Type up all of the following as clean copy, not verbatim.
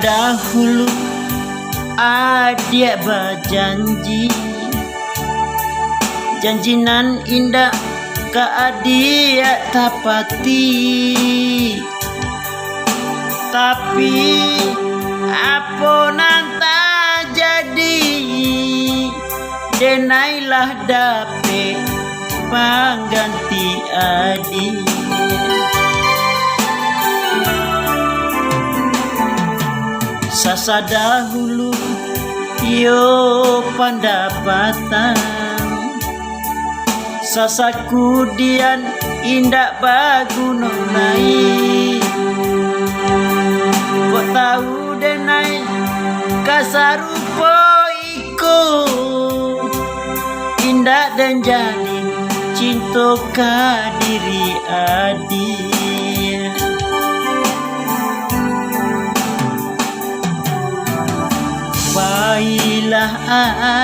dahulu adik berjanji, janjinan indah ke adik tapati. Tapi apa nanta jadi, denailah dapet pengganti adik. Sasa dahulu yo pendapatan, sasa kudian indak baguna naik. Kau tahu denai kasarupo iku, indak dan jalin cinta ka diri adik. Baiklah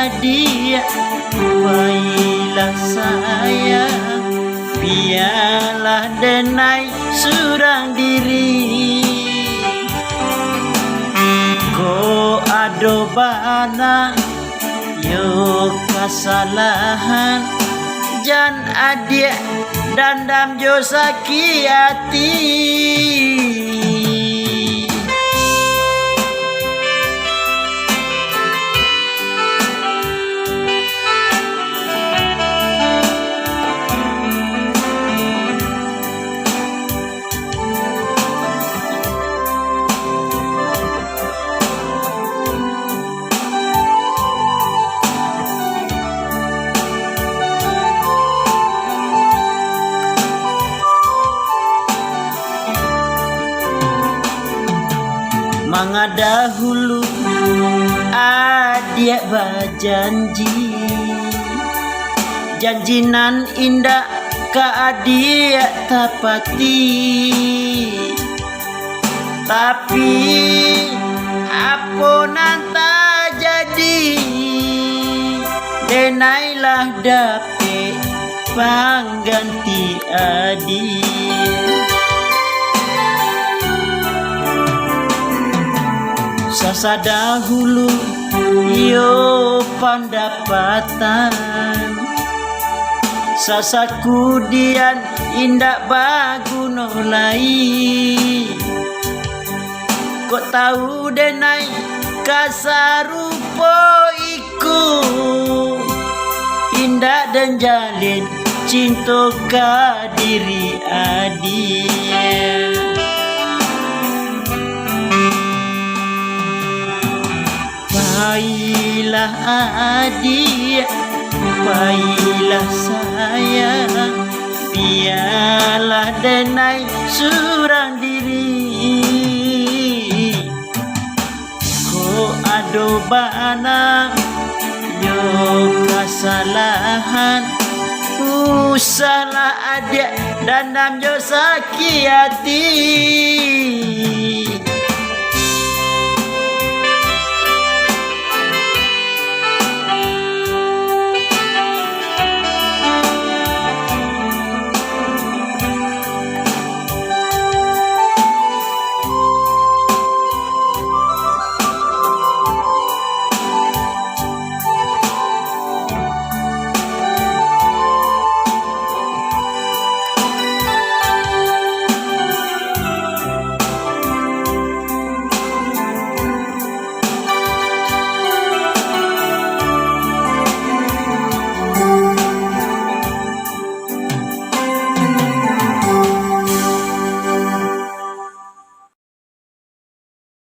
adik, baiklah sayang, biarlah denai surang diri. Ko ado bana yo kesalahan, jan adik dandam jo sakit hati. Manga dahulu adik berjanji, janjinan indah ke adik tapati. Tapi apa nanta jadi, denailah dapet pengganti adik. Sasa dahulu yo pendapatan, sasa kudian indak baguna lain. Kau tahu denai kasarupo iku, indak dan jalin cinta ka diri adik. Baiklah adik, baiklah sayang, biarlah denai surang diri. Ko ado bana yo kesalahan, salah adik dandam jo sakit hati.